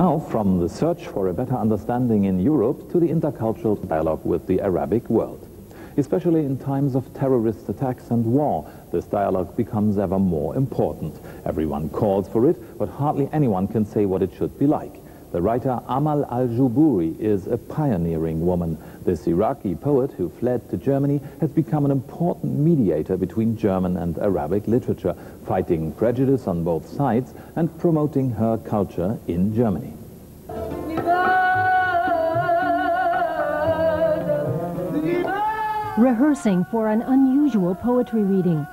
Now, from the search for a better understanding in Europe to the intercultural dialogue with the Arabic world. Especially in times of terrorist attacks and war, this dialogue becomes ever more important. Everyone calls for it, but hardly anyone can say what it should be like. The writer Amal Al-jubouri is a pioneering woman. This Iraqi poet who fled to Germany has become an important mediator between German and Arabic literature, fighting prejudice on both sides and promoting her culture in Germany. Rehearsing for an unusual poetry reading.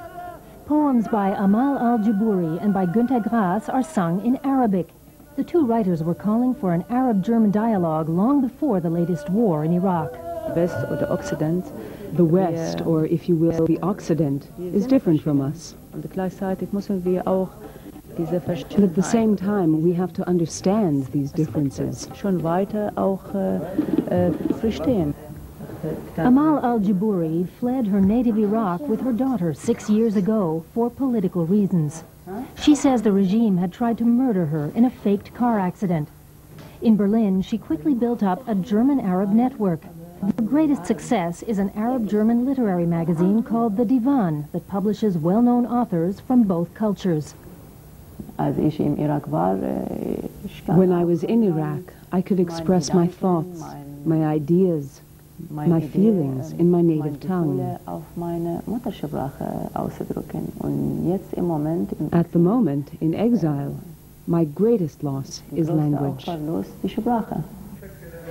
Poems by Amal Al-jubouri and by Günter Grass are sung in Arabic. The two writers were calling for an Arab-German dialogue long before the latest war in Iraq. The West, or if you will, the Occident, is different from us. But at the same time, we have to understand these differences. Amal Al-jubouri fled her native Iraq with her daughter 6 years ago for political reasons. She says the regime had tried to murder her in a faked car accident. In Berlin, she quickly built up a German-Arab network. Her greatest success is an Arab-German literary magazine called The Divan that publishes well-known authors from both cultures. When I was in Iraq, I could express my thoughts, my ideas, my feelings in my native tongue. At the moment, in exile, my greatest loss is language.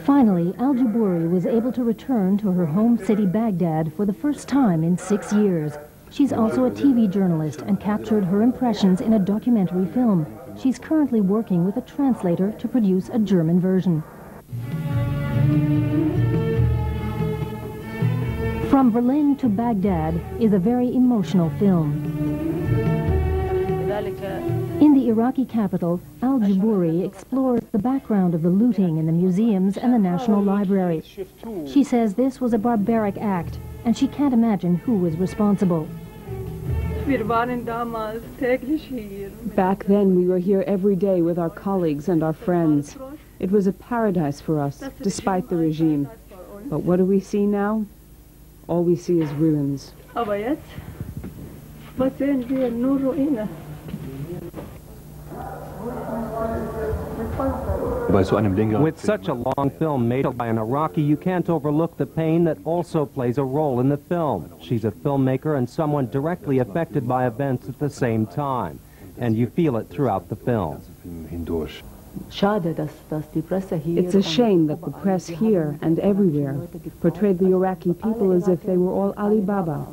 Finally, Al-jubouri was able to return to her home city Baghdad for the first time in 6 years. She's also a TV journalist and captured her impressions in a documentary film. She's currently working with a translator to produce a German version. From Berlin to Baghdad is a very emotional film. In the Iraqi capital, Al-jubouri explores the background of the looting in the museums and the National Library. She says this was a barbaric act, and she can't imagine who was responsible. Back then, we were here every day with our colleagues and our friends. It was a paradise for us, despite the regime. But what do we see now? All we see is ruins. With such a long film made by an Iraqi, you can't overlook the pain that also plays a role in the film. She's a filmmaker and someone directly affected by events at the same time, and you feel it throughout the film. It's a shame that the press here and everywhere portrayed the Iraqi people as if they were all Alibaba.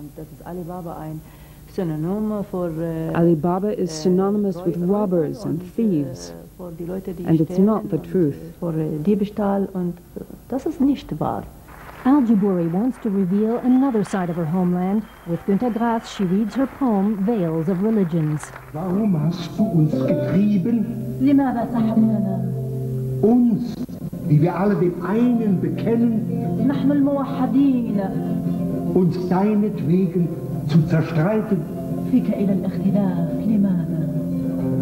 Alibaba is synonymous with robbers and thieves, and it's not the truth. Al-jubouri wants to reveal another side of her homeland. With Günter Grass, she reads her poem, Veils of Religions. Warum hast du uns getrieben? لماذا سحبتنا؟ Uns, die wir alle dem einen bekennen, نحن الموحدين. uns deinetwegen zu zerstreiten. فيك إلى الاختلاف، لماذا؟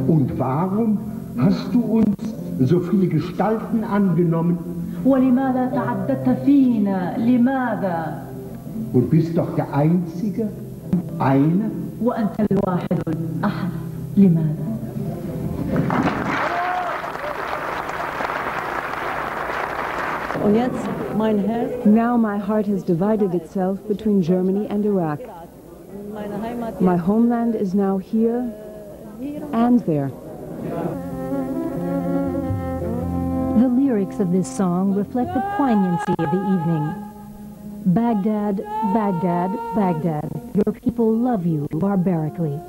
Und warum hast du uns so viele Gestalten angenommen? ولماذا تعددت فينا؟ لماذا؟ Und bist doch der Einzige, eine. وأنت الواحد الأحد، لماذا؟ Now my heart has divided itself between Germany and Iraq. My homeland is now here and there. The lyrics of this song reflect the poignancy of the evening. Baghdad, Baghdad, Baghdad, your people love you barbarically.